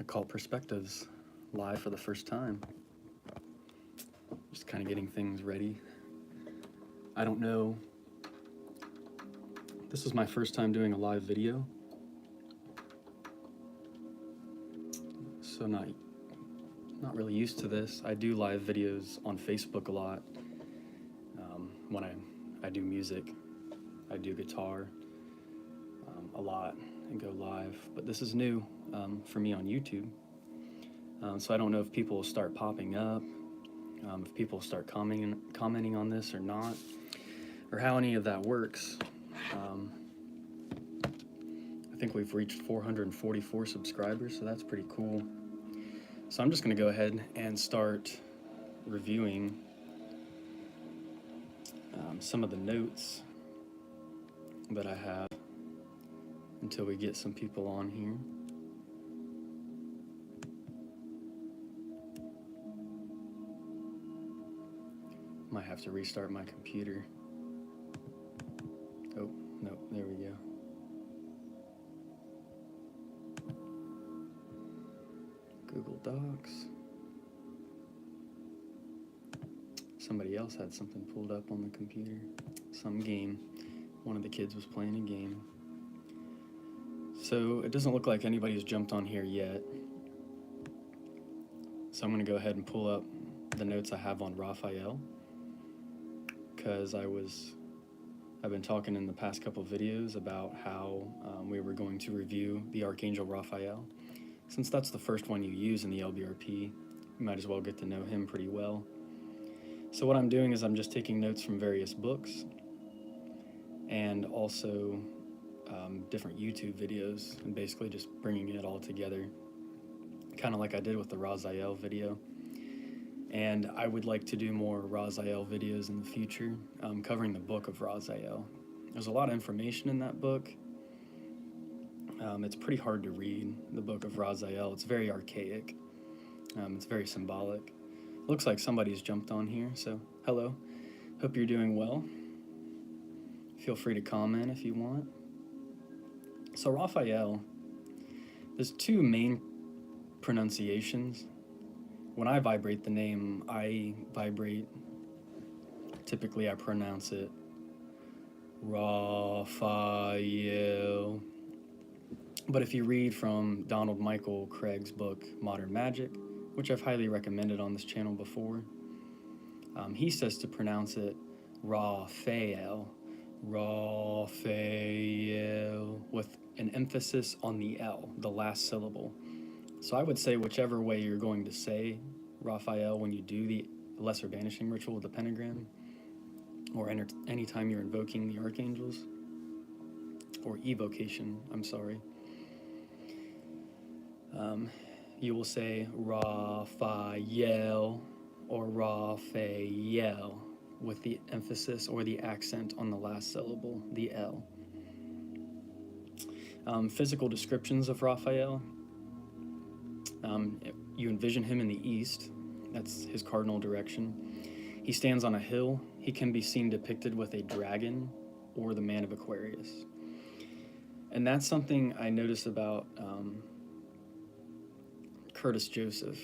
Occult Perspectives live for the first time. Just kind of getting things ready. I don't know. This is my first time doing a live video, so not really used to this. I do live videos on Facebook a lot. When I do music, I do guitar a lot and go live, but this is new for me on YouTube. So I don't know if people will start popping up, if people start commenting on this or not, or how any of that works. I think we've reached 444 subscribers, so that's pretty cool. So I'm just going to go ahead and start reviewing some of the notes that I have until we get some people on here. Might have to restart my computer. Oh, no, there we go. Google Docs. Somebody else had something pulled up on the computer. Some game. One of the kids was playing a game. So it doesn't look like anybody's jumped on here yet. So I'm going to go ahead and pull up the notes I have on Raphael, because I've been talking in the past couple of videos about how we were going to review the Archangel Raphael. Since that's the first one you use in the LBRP, you might as well get to know him pretty well. So what I'm doing is I'm just taking notes from various books and also different YouTube videos, and basically just bringing it all together, kind of like I did with the Raphael video. And I would like to do more Raphael videos in the future, covering the book of Raphael. There's a lot of information in that book. It's pretty hard to read, the book of Raphael. It's very archaic. It's very symbolic. Looks like somebody's jumped on here, so hello. Hope you're doing well. Feel free to comment if you want. So Raphael, there's two main pronunciations. When I vibrate the name, typically I pronounce it Raphael. But if you read from Donald Michael Craig's book, Modern Magic, which I've highly recommended on this channel before, he says to pronounce it Raphael, with an emphasis on the L, the last syllable. So I would say whichever way you're going to say Raphael when you do the lesser banishing ritual with the pentagram, or anytime you're invoking the archangels, or evocation, I'm sorry, you will say Raphael or Raphael with the emphasis or the accent on the last syllable, the L. Physical descriptions of Raphael. You envision him in the east. That's his cardinal direction. He stands on a hill. He can be seen depicted with a dragon or the man of Aquarius. And that's something I noticed about Curtis Joseph,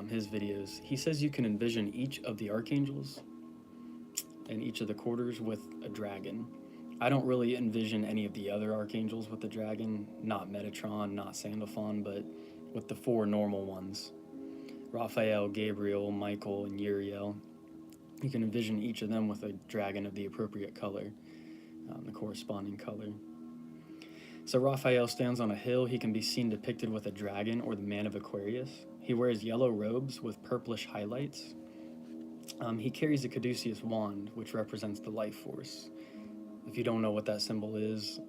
his videos. He says you can envision each of the archangels and each of the quarters with a dragon. I don't really envision any of the other archangels with the dragon, not Metatron, not Sandalphon, but with the four normal ones, Raphael, Gabriel, Michael, and Uriel. You can envision each of them with a dragon of the appropriate color, the corresponding color. So Raphael stands on a hill. He can be seen depicted with a dragon or the man of Aquarius. He wears yellow robes with purplish highlights. He carries a caduceus wand, which represents the life force. If you don't know what that symbol is,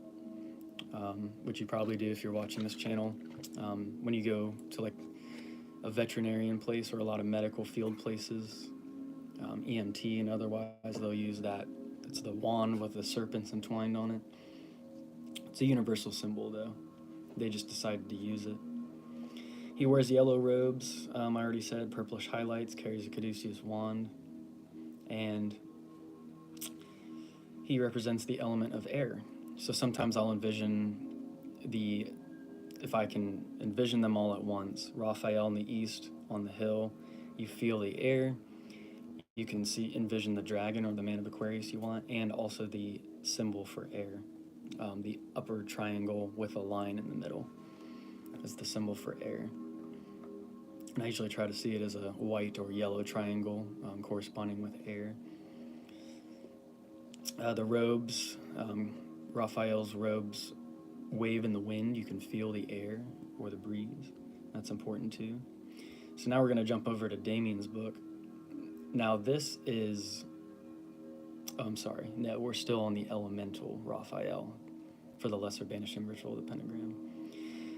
which you probably do if you're watching this channel, when you go to like a veterinarian place or a lot of medical field places, EMT and otherwise, they'll use that. It's the wand with the serpents entwined on it. It's a universal symbol, though. They just decided to use it. He wears yellow robes, I already said, purplish highlights, carries a caduceus wand, and he represents the element of air. So sometimes I'll envision the if I can envision them all at once, Raphael in the east on the hill, you feel the air, you can envision the dragon or the man of Aquarius you want, and also the symbol for air. The upper triangle with a line in the middle is the symbol for air. And I usually try to see it as a white or yellow triangle corresponding with air. The robes, Raphael's robes wave in the wind. You can feel the air or the breeze. That's important too. So now we're going to jump over to Damien's book. Now this is, no, we're still on the elemental Raphael for the lesser banishing ritual of the pentagram.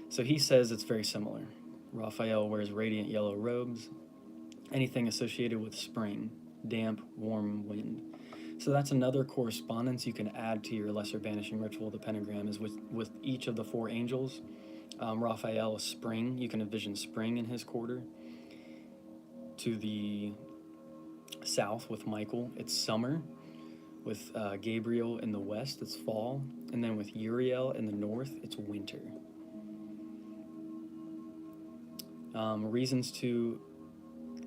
So he says it's very similar. Raphael wears radiant yellow robes, anything associated with spring, damp, warm wind. So that's another correspondence you can add to your lesser banishing ritual of the pentagram is with each of the 4 angels. Raphael is spring. You can envision spring in his quarter. To the south with Michael, it's summer. With Gabriel in the west, it's fall. And then with Uriel in the north, it's winter. Reasons to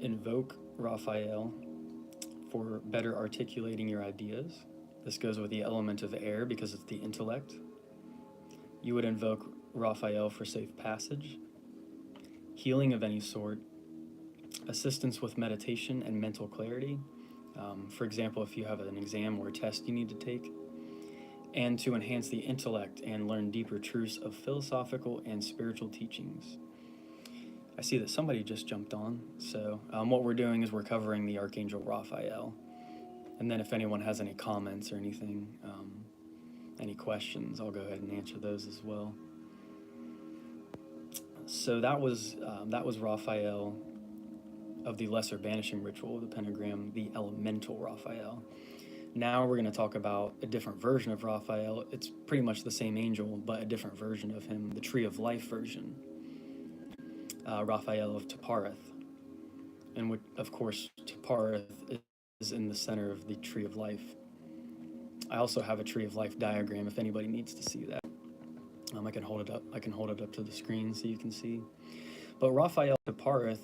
invoke Raphael for better articulating your ideas. This goes with the element of air because it's the intellect. You would invoke Raphael for safe passage, healing of any sort, assistance with meditation and mental clarity. For example, if you have an exam or a test you need to take, and to enhance the intellect and learn deeper truths of philosophical and spiritual teachings. I see that somebody just jumped on, so what we're doing is we're covering the Archangel Raphael, and then if anyone has any comments or anything, any questions, I'll go ahead and answer those as well. So that was Raphael of the lesser banishing ritual of the pentagram, the elemental Raphael. Now we're going to talk about a different version of Raphael. It's pretty much the same angel, but a different version of him, the Tree of Life version. Raphael of Tapareth. And of course, Tapareth is in the center of the Tree of Life. I also have a Tree of Life diagram if anybody needs to see that. I can hold it up. I can hold it up to the screen so you can see. But Raphael Tapareth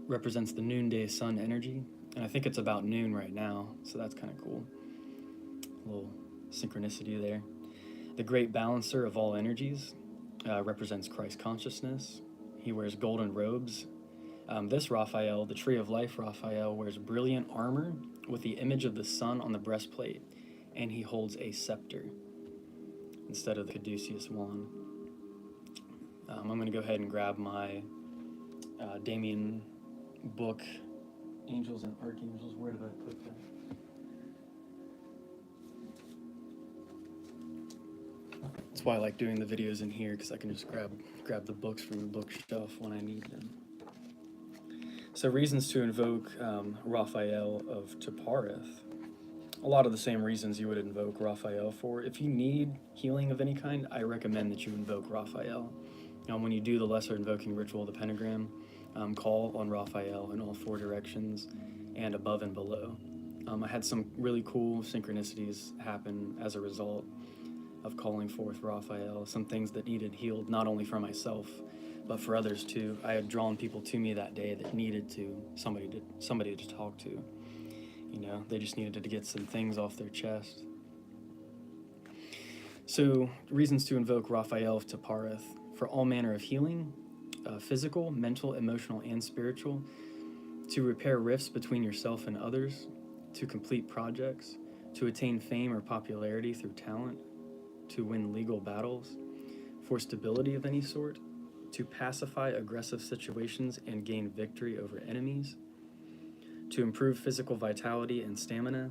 represents the noonday sun energy, and I think it's about noon right now, so that's kind of cool. A little synchronicity there. The great balancer of all energies represents Christ consciousness. He wears golden robes. This Raphael, the Tree of Life Raphael, wears brilliant armor with the image of the sun on the breastplate, and he holds a scepter instead of the caduceus wand. I'm going to go ahead and grab my Damien book, Angels and Archangels. Where did I put that? That's why I like doing the videos in here, because I can just grab the books from the bookshelf when I need them. So reasons to invoke Raphael of Tapareth. A lot of the same reasons you would invoke Raphael for. If you need healing of any kind, I recommend that you invoke Raphael. When you do the lesser invoking ritual of the pentagram, call on Raphael in all 4 directions and above and below. I had some really cool synchronicities happen as a result of calling forth Raphael, some things that needed healed, not only for myself, but for others too. I had drawn people to me that day that needed somebody to talk to. They just needed to get some things off their chest. So, reasons to invoke Raphael of Tapareth for all manner of healing, physical, mental, emotional, and spiritual, to repair rifts between yourself and others, to complete projects, to attain fame or popularity through talent, to win legal battles, for stability of any sort, to pacify aggressive situations and gain victory over enemies, to improve physical vitality and stamina,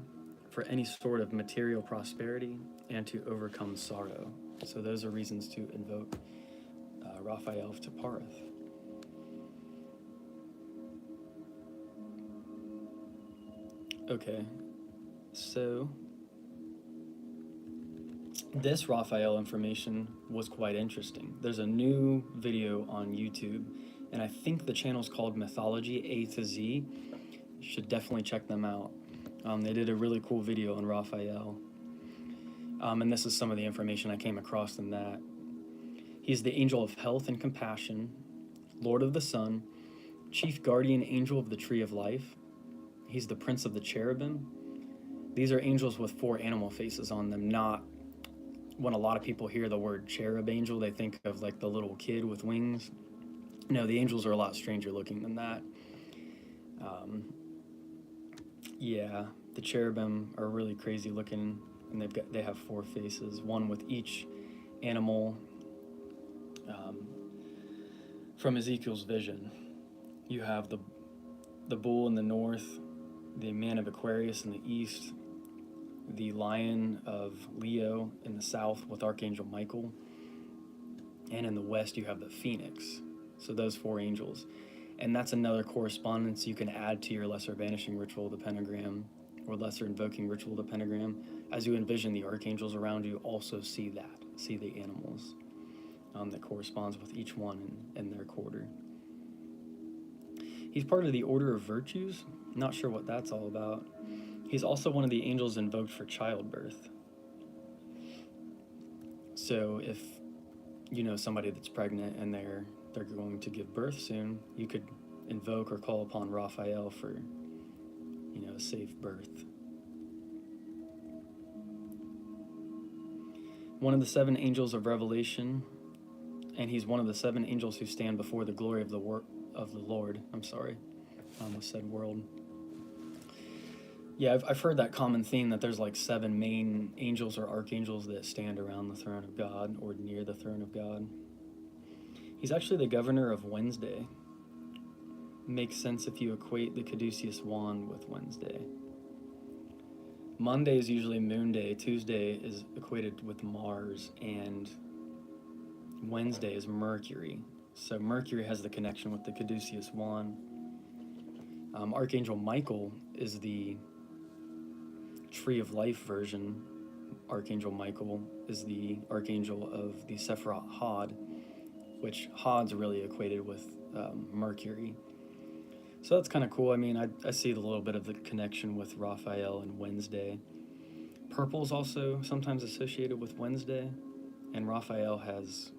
for any sort of material prosperity, and to overcome sorrow. So those are reasons to invoke Raphael of Tapareth. Okay, so this Raphael information was quite interesting. There's a new video on YouTube, and I think the channel's called Mythology A to Z. You should definitely check them out. They did a really cool video on Raphael. And this is some of the information I came across in that. He's the angel of health and compassion, Lord of the sun, chief guardian angel of the tree of life. He's the prince of the cherubim. These are angels with 4 animal faces on them, not when a lot of people hear the word cherub angel, they think of like the little kid with wings. No, the angels are a lot stranger looking than that. Yeah, the cherubim are really crazy looking, and they have 4 faces, one with each animal. From Ezekiel's vision, you have the bull in the north, the man of Aquarius in the east, the lion of Leo in the south with Archangel Michael, and in the west you have the phoenix. So those 4 angels. And that's another correspondence you can add to your lesser vanishing ritual, the pentagram, or lesser invoking ritual, the pentagram. As you envision the archangels around you, also see the animals that corresponds with each one in their quarter. He's part of the Order of Virtues. Not sure what that's all about. He's also one of the angels invoked for childbirth. So if you know somebody that's pregnant and they're going to give birth soon, you could invoke or call upon Raphael for, a safe birth. One of the 7 angels of Revelation, and he's one of the 7 angels who stand before the glory of the Lord. I'm sorry, I almost said world. Yeah, I've heard that common theme that there's like 7 main angels or archangels that stand around the throne of God or near the throne of God. He's actually the governor of Wednesday. Makes sense if you equate the caduceus wand with Wednesday. Monday is usually moon day, Tuesday is equated with Mars, and Wednesday is Mercury. So Mercury has the connection with the caduceus wand. Archangel Michael is the tree of life version. Archangel Michael is the archangel of the Sephiroth Hod, which Hod's really equated with Mercury. So that's kind of cool. I mean, I see a little bit of the connection with Raphael and Wednesday. Purple is also sometimes associated with Wednesday, and Raphael has,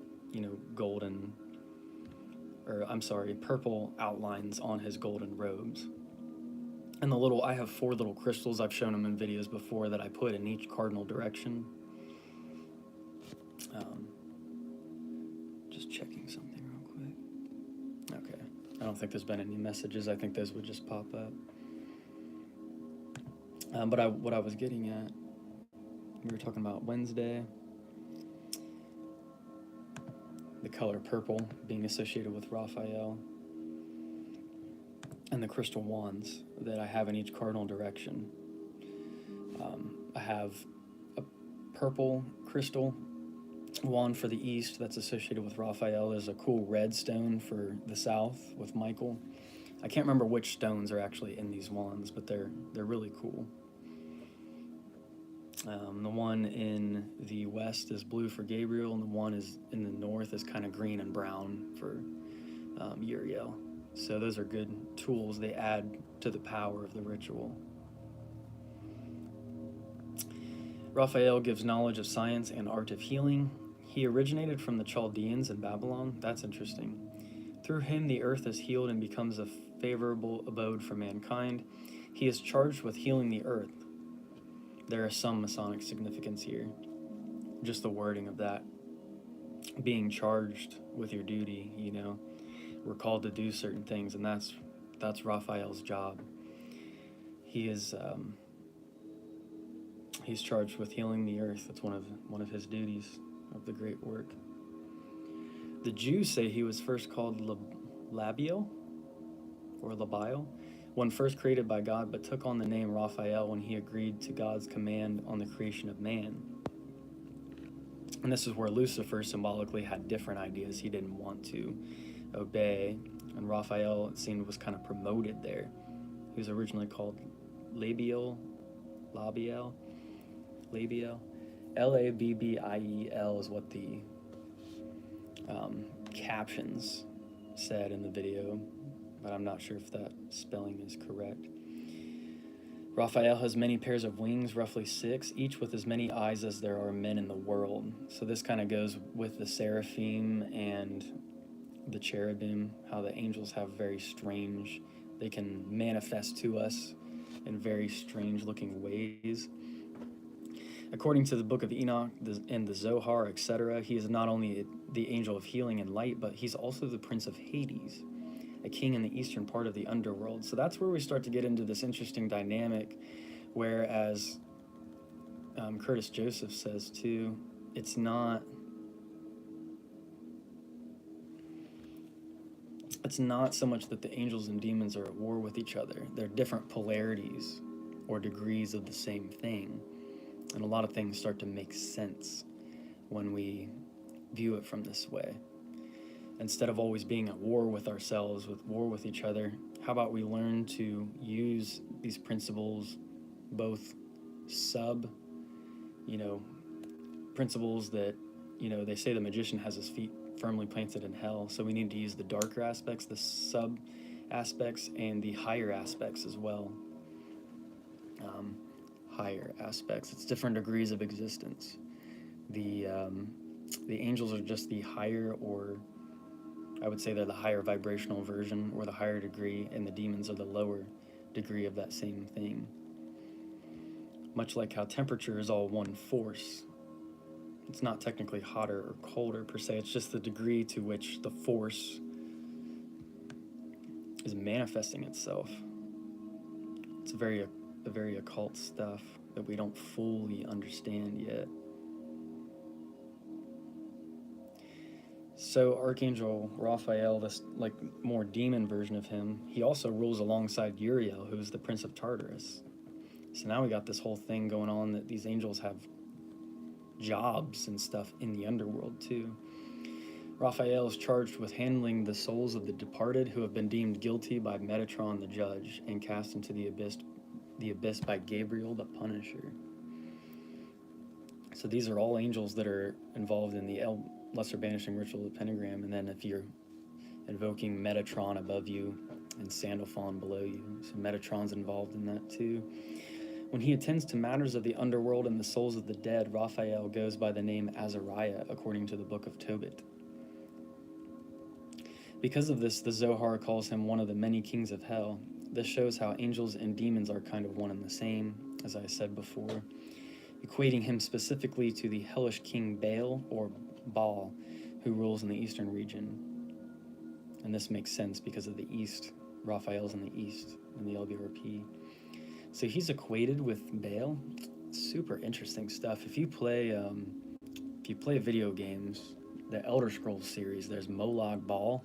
purple outlines on his golden robes. And I have 4 little crystals, I've shown them in videos before, that I put in each cardinal direction. Just checking something real quick. Okay, I don't think there's been any messages. I think those would just pop up. But what I was getting at, we were talking about Wednesday, the color purple being associated with Raphael, and the crystal wands that I have in each cardinal direction. I have a purple crystal wand for the east that's associated with Raphael. There's a cool red stone for the south with Michael. I can't remember which stones are actually in these wands, but they're really cool. The one in the west is blue for Gabriel, and the one is in the north is kind of green and brown for Uriel. So those are good tools. They add to the power of the ritual. Raphael gives knowledge of science and art of healing. He originated from the Chaldeans in Babylon. That's interesting. Through him, the earth is healed and becomes a favorable abode for mankind. He is charged with healing the earth. There is some Masonic significance here. Just the wording of that. Being charged with your duty, We're called to do certain things, and that's Raphael's job. He is he's charged with healing the earth. That's one of his duties of the great work. The Jews say he was first called Labiel, when first created by God, but took on the name Raphael when he agreed to God's command on the creation of man. And this is where Lucifer symbolically had different ideas he didn't want to obey, and Raphael, it seemed, was kind of promoted there. He was originally called Labiel, Labbiel, Labbiel is what the captions said in the video, but I'm not sure if that spelling is correct. Raphael has many pairs of wings, roughly 6, each with as many eyes as there are men in the world. So this kind of goes with the seraphim and the cherubim, how the angels have very strange, they can manifest to us in very strange looking ways. According to the book of Enoch and the Zohar, etc., he is not only the angel of healing and light, but he's also the prince of Hades, a king in the eastern part of the underworld. So that's where we start to get into this interesting dynamic, whereas Curtis Joseph says too, it's not so much that the angels and demons are at war with each other. They're different polarities or degrees of the same thing. And a lot of things start to make sense when we view it from this way. Instead of always being at war with ourselves, with war with each other, how about we learn to use these principles, both principles that, they say the magician has his feet firmly planted in hell, so we need to use the darker aspects, the sub aspects, and the higher aspects as well. Higher aspects, it's different degrees of existence. The angels are just the higher, or I would say they're the higher vibrational version, or the higher degree, and the demons are the lower degree of that same thing. Much like how temperature is all one force. It's not technically hotter or colder per se, it's just the degree to which the force is manifesting itself. It's very occult stuff that we don't fully understand yet. So Archangel Raphael, this more demon version of him, he also rules alongside Uriel, who's the prince of Tartarus. So now we got this whole thing going on that these angels have jobs and stuff in the underworld too. Raphael is charged with handling the souls of the departed who have been deemed guilty by Metatron the judge and cast into the abyss by Gabriel the Punisher. So these are all angels that are involved in the Lesser Banishing Ritual of the Pentagram, and then if you're invoking Metatron above you and Sandalphon below you, so Metatron's involved in that too. When he attends to matters of the underworld and the souls of the dead, Raphael goes by the name Azariah, according to the book of Tobit. Because of this, the Zohar calls him one of the many kings of hell. This shows how angels and demons are kind of one and the same, as I said before, equating him specifically to the hellish king Baal, or Baal, who rules in the eastern region. And this makes sense because of the east. Raphael's in the east, in the LBRP. So he's equated with Baal. Super interesting stuff. If you play video games, the Elder Scrolls series, there's Molag Bal.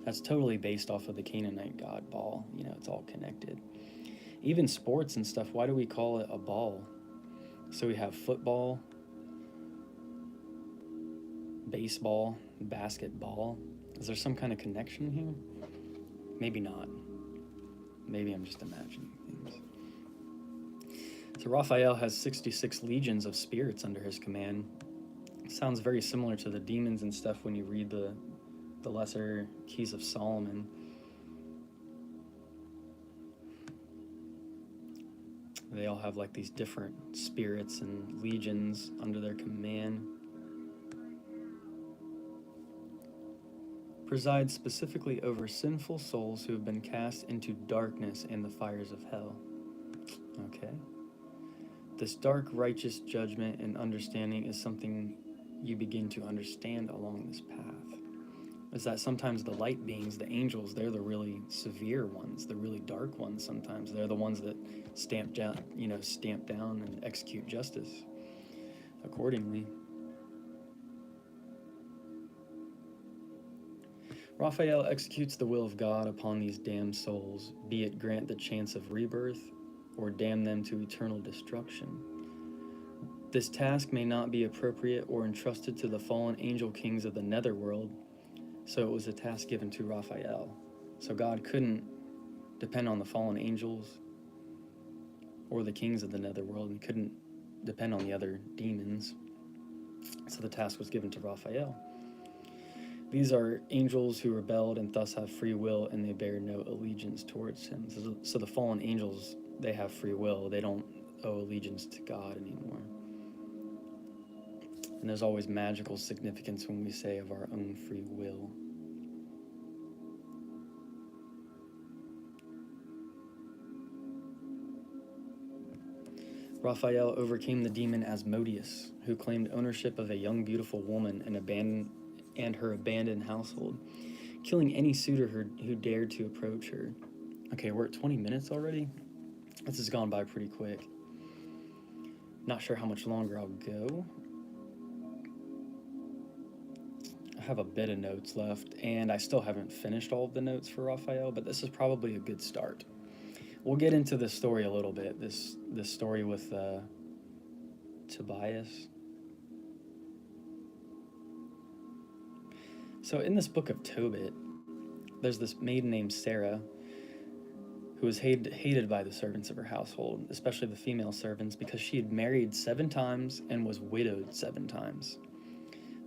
That's totally based off of the Canaanite god Baal. It's all connected. Even sports and stuff, why do we call it a ball? So we have football, baseball, basketball. Is there some kind of connection here? Maybe not. Maybe I'm just imagining things. So Raphael has 66 legions of spirits under his command. Sounds very similar to the demons and stuff when you read the Lesser Keys of Solomon. They all have these different spirits and legions under their command. Presides specifically over sinful souls who have been cast into darkness and the fires of hell. Okay. This dark, righteous judgment and understanding is something you begin to understand along this path. Is that sometimes the light beings, the angels, they're the really severe ones, the really dark ones sometimes. They're the ones that stamp down and execute justice accordingly. Raphael executes the will of God upon these damned souls, be it grant the chance of rebirth or damn them to eternal destruction. This task may not be appropriate or entrusted to the fallen angel kings of the netherworld, so it was a task given to Raphael. So God couldn't depend on the fallen angels or the kings of the netherworld, and couldn't depend on the other demons. So the task was given to Raphael. These are angels who rebelled and thus have free will, and they bear no allegiance towards him. So the fallen angels they have free will. They don't owe allegiance to God anymore. And there's always magical significance when we say of our own free will. Raphael overcame the demon Asmodeus, who claimed ownership of a young, beautiful woman and her abandoned household, killing any suitor who dared to approach her. Okay, we're at 20 minutes already. This has gone by pretty quick. Not sure how much longer I'll go. I have a bit of notes left, and I still haven't finished all of the notes for Raphael, but this is probably a good start. We'll get into this story a little bit, this story with Tobias. So in this book of Tobit, there's this maiden named Sarah who was hated by the servants of her household, especially the female servants, because she had married 7 times and was widowed 7 times.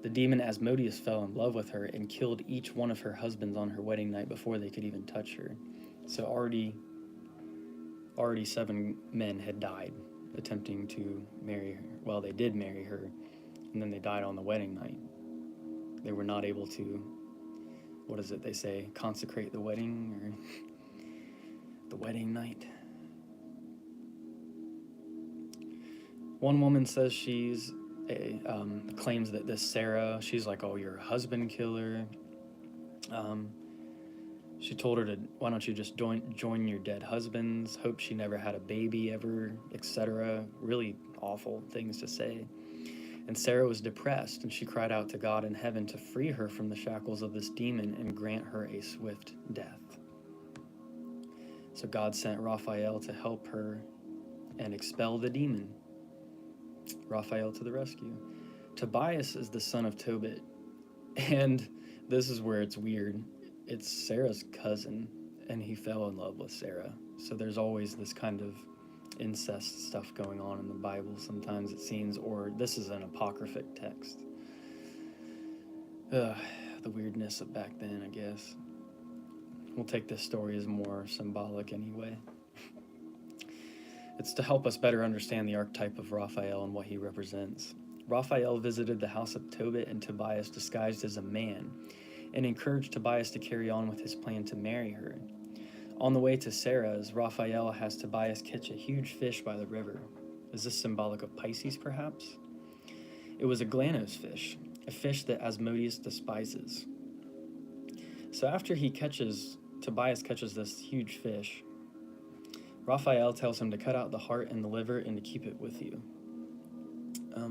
The demon Asmodeus fell in love with her and killed each one of her husbands on her wedding night before they could even touch her. So already 7 men had died attempting to marry her. Well, they did marry her, and then they died on the wedding night. They were not able to, what is it they say, consecrate the wedding, or the wedding night. One woman says claims that this Sarah, she's like, oh, you're a husband killer. She told her to, why don't you just join your dead husbands, hope she never had a baby ever, etc. Really awful things to say. And Sarah was depressed, and she cried out to God in heaven to free her from the shackles of this demon and grant her a swift death. So God sent Raphael to help her and expel the demon. Raphael to the rescue. Tobias is the son of Tobit, and this is where it's weird. It's Sarah's cousin, and he fell in love with Sarah. So there's always this kind of incest stuff going on in the Bible. Sometimes it seems, or this is an apocryphic text. The weirdness of back then, I guess. We'll take this story as more symbolic anyway. It's to help us better understand the archetype of Raphael and what he represents. Raphael visited the house of Tobit and Tobias disguised as a man, and encouraged Tobias to carry on with his plan to marry her. On the way to Sarah's, Raphael has Tobias catch a huge fish by the river. Is this symbolic of Pisces, perhaps? It was a glanos fish, a fish that Asmodeus despises. So after Tobias catches this huge fish, Raphael tells him to cut out the heart and the liver and to keep it with you.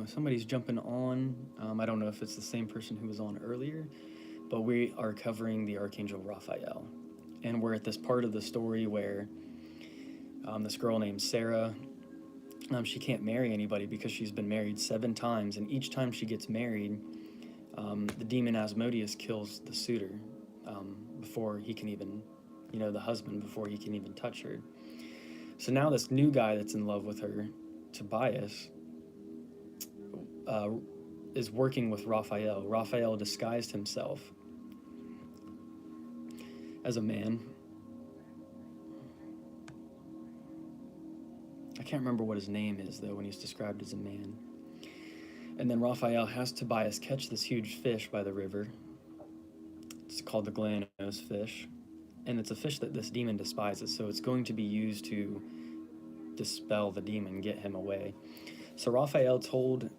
If somebody's jumping on, I don't know if it's the same person who was on earlier, but we are covering the Archangel Raphael. And we're at this part of the story where this girl named Sarah, she can't marry anybody because she's been married 7 times, and each time she gets married, the demon Asmodeus kills the suitor before he can even, the husband, before he can even touch her. So now this new guy that's in love with her, Tobias, is working with Raphael. Raphael disguised himself as a man. I can't remember what his name is, though, when he's described as a man. And then Raphael has Tobias catch this huge fish by the river. It's called the glanos fish. And it's a fish that this demon despises, so it's going to be used to dispel the demon, get him away. So Raphael told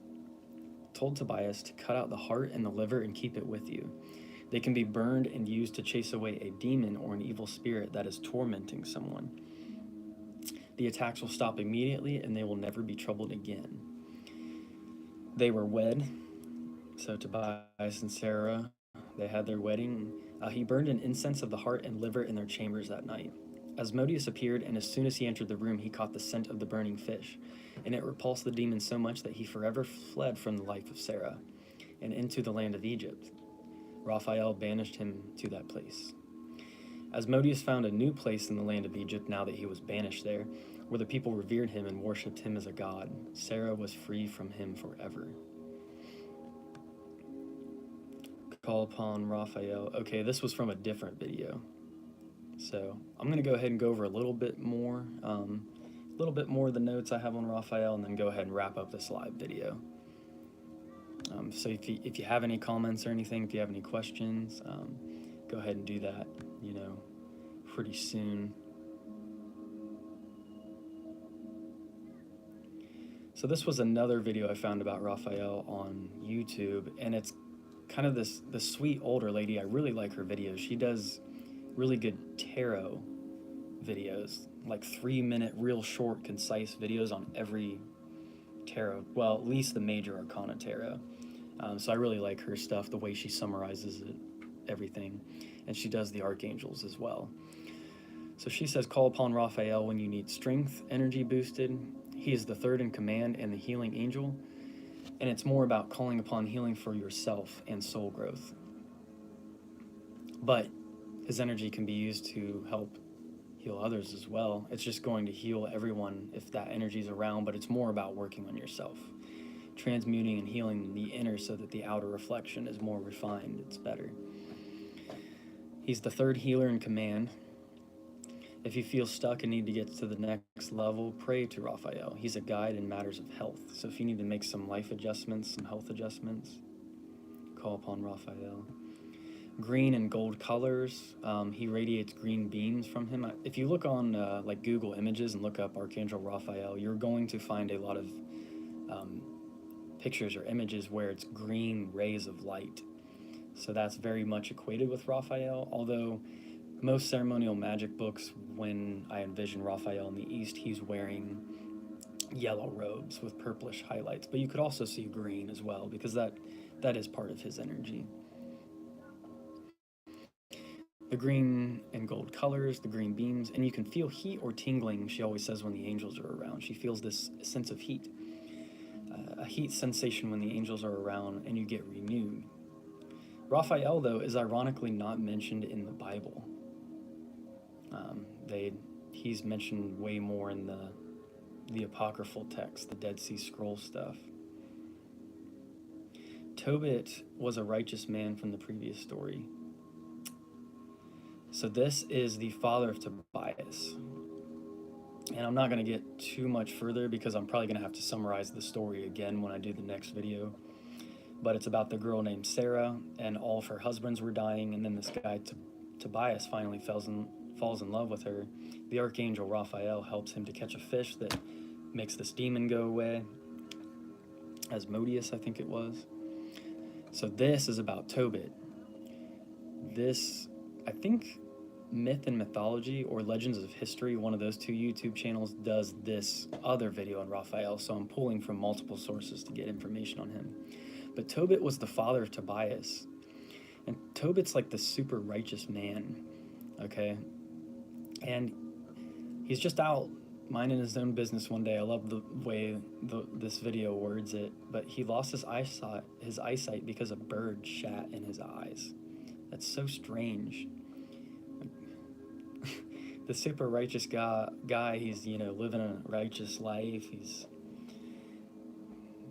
Tobias to cut out the heart and the liver and keep it with you. They can be burned and used to chase away a demon or an evil spirit that is tormenting someone. The attacks will stop immediately, and they will never be troubled again. They were wed, so Tobias and Sarah, they had their wedding. He burned an incense of the heart and liver in their chambers that night. Asmodeus appeared, and as soon as he entered the room, he caught the scent of the burning fish, and it repulsed the demon so much that he forever fled from the life of Sarah and into the land of Egypt. Raphael banished him to that place. Asmodeus found a new place in the land of Egypt now that he was banished there, where the people revered him and worshipped him as a god. Sarah was free from him forever. Call upon Raphael. Okay, this was from a different video. So I'm going to go ahead and go over a little bit more. little bit more of the notes I have on Raphael, and then go ahead and wrap up this live video. So if you have any comments or anything, if you have any questions, go ahead and do that, pretty soon. So this was another video I found about Raphael on YouTube, and it's kind of this sweet older lady. I really like her videos. She does really good tarot videos, like 3-minute, real short, concise videos on every tarot. Well, at least the major arcana tarot. So I really like her stuff, the way she summarizes it, everything. And she does the archangels as well. So she says, call upon Raphael when you need strength, energy boosted. He is the third in command and the healing angel. And it's more about calling upon healing for yourself and soul growth. But his energy can be used to help heal others as well. It's just going to heal everyone if that energy is around, but it's more about working on yourself. Transmuting and healing the inner so that the outer reflection is more refined. It's better. He's the third healer in command. If you feel stuck and need to get to the next level, pray to Raphael. He's a guide in matters of health. So if you need to make some life adjustments, some health adjustments, call upon Raphael. Green and gold colors. He radiates green beams from him. If you look on like Google Images and look up Archangel Raphael, you're going to find a lot of pictures or images where it's green rays of light. So that's very much equated with Raphael, although most ceremonial magic books, when I envision Raphael in the East, he's wearing yellow robes with purplish highlights. But you could also see green as well, because that is part of his energy. The green and gold colors, the green beams, and you can feel heat or tingling, she always says, when the angels are around. She feels this sense of heat, a heat sensation when the angels are around, and you get renewed. Raphael, though, is ironically not mentioned in the Bible. He's mentioned way more in the apocryphal text, the Dead Sea Scroll stuff. Tobit was a righteous man from the previous story. So this is the father of Tobias. And I'm not going to get too much further because I'm probably going to have to summarize the story again when I do the next video. But it's about the girl named Sarah, and all of her husbands were dying, and then this guy Tobias finally falls in love with her. The archangel Raphael helps him to catch a fish that makes this demon go away. Asmodeus, I think it was. So this is about Tobit. This, I think, Myth and Mythology or Legends of History, one of those two YouTube channels, does this other video on Raphael, so I'm pulling from multiple sources to get information on him. But Tobit was the father of Tobias. And Tobit's like the super righteous man, okay? And he's just out minding his own business one day. I love the way this video words it, but he lost his eyesight because a bird shat in his eyes. That's so strange. The super righteous guy, he's, living a righteous life. He's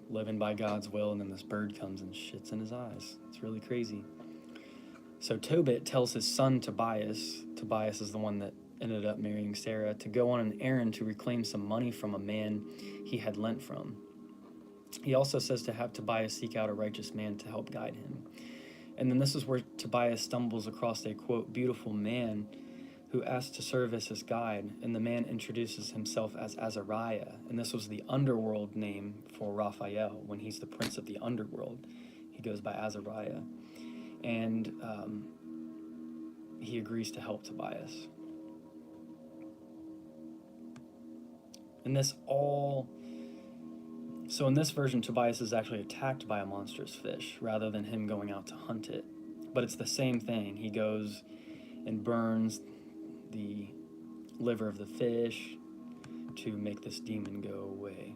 living by God's will, and then this bird comes and shits in his eyes. It's really crazy. So Tobit tells his son Tobias is the one that ended up marrying Sarah, to go on an errand to reclaim some money from a man he had lent from. He also says to have Tobias seek out a righteous man to help guide him. And then this is where Tobias stumbles across a, quote, beautiful man who asks to serve as his guide, and the man introduces himself as Azariah, and this was the underworld name for Raphael. When he's the prince of the underworld, he goes by Azariah, and he agrees to help Tobias. And so in this version, Tobias is actually attacked by a monstrous fish rather than him going out to hunt it. But it's the same thing. He goes and burns the liver of the fish to make this demon go away.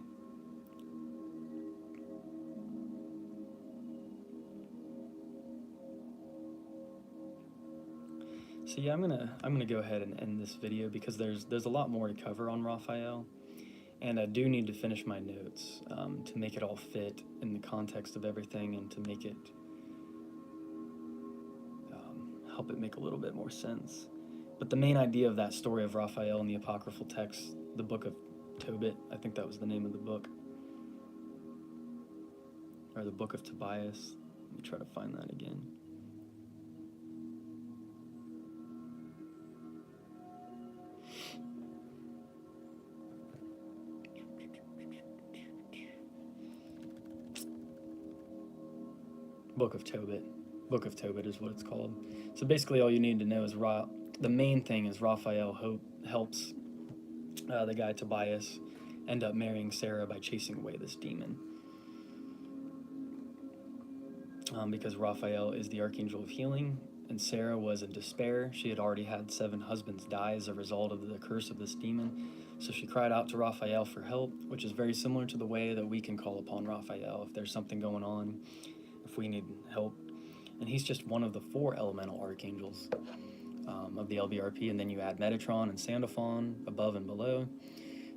So yeah, I'm gonna go ahead and end this video because there's a lot more to cover on Raphael, and I do need to finish my notes to make it all fit in the context of everything, and to make it help it make a little bit more sense. But the main idea of that story of Raphael in the apocryphal text, the book of Tobit. I think that was the name of the book. Or the Book of Tobias. Let me try to find that again. Book of Tobit. Book of Tobit is what it's called. So basically all you need to know is the main thing is Raphael helps the guy Tobias end up marrying Sarah by chasing away this demon. Because Raphael is the archangel of healing, and Sarah was in despair. She had already had 7 husbands die as a result of the curse of this demon. So she cried out to Raphael for help, which is very similar to the way that we can call upon Raphael if there's something going on, if we need help. And he's just one of the 4 elemental archangels of the LBRP. And then you add Metatron and Sandalphon above and below.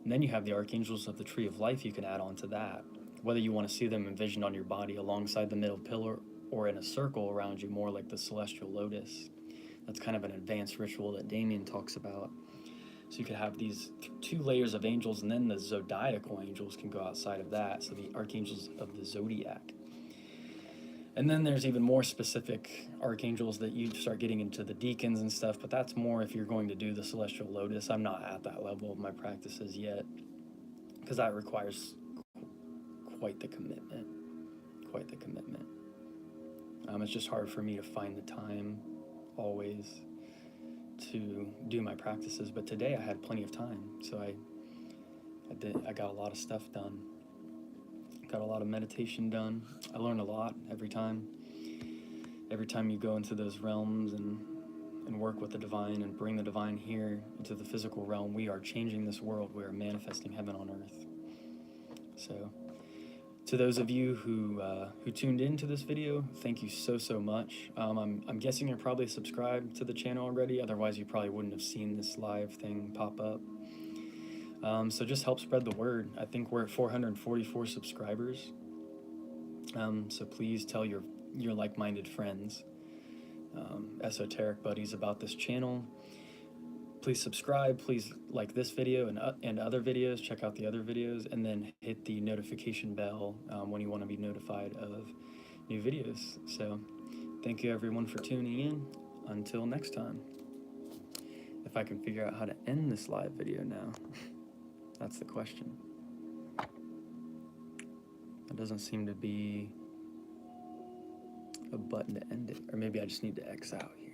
And then you have the archangels of the Tree of Life you can add on to that. Whether you want to see them envisioned on your body alongside the middle pillar or in a circle around you, more like the celestial lotus. That's kind of an advanced ritual that Damien talks about. So you could have these 2 layers of angels, and then the zodiacal angels can go outside of that, so the archangels of the zodiac. And then there's even more specific archangels that you start getting into the deacons and stuff, but that's more if you're going to do the celestial lotus. I'm not at that level of my practices yet, because that requires quite the commitment. It's just hard for me to find the time always to do my practices, but today I had plenty of time, so I got a lot of stuff done. Got a lot of meditation done. I learned a lot every time you go into those realms and work with the divine and bring the divine here into the physical realm. We are changing this world. We are manifesting heaven on earth. So to those of you who tuned into this video, thank you so much. I'm guessing you're probably subscribed to the channel already, otherwise you probably wouldn't have seen this live thing pop up. So just help spread the word. I think we're at 444 subscribers. So please tell your like-minded friends, esoteric buddies about this channel. Please subscribe, please like this video and other videos, check out the other videos, and then hit the notification bell when you want to be notified of new videos. So thank you everyone for tuning in. Until next time. If I can figure out how to end this live video now. That's the question. There doesn't seem to be a button to end it. Or maybe I just need to X out here.